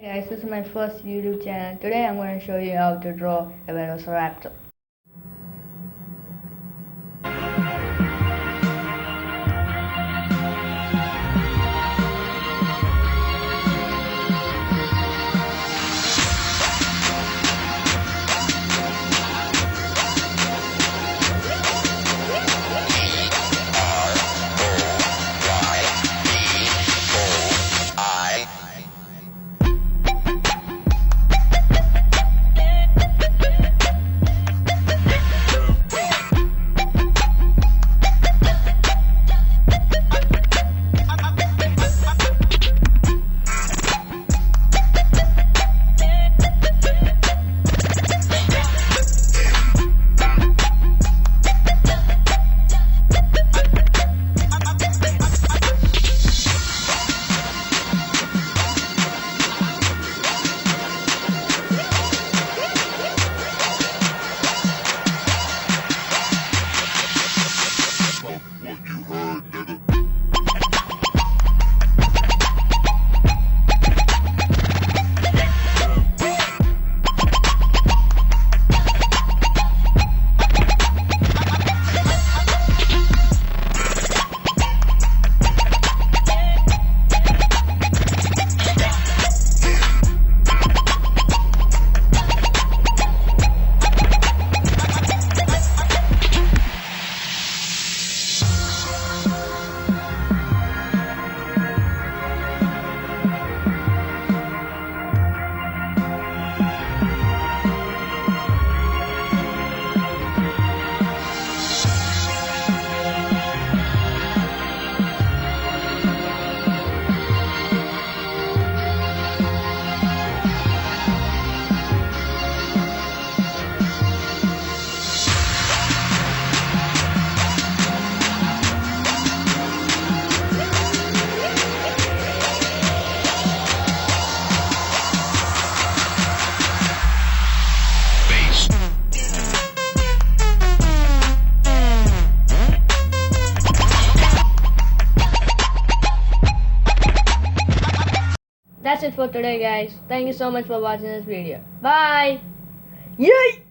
Hey guys, this is my first YouTube channel. Today I'm going to show you how to draw a Velociraptor. That's it for today guys. Thank you so much for watching this video. Bye! Yay!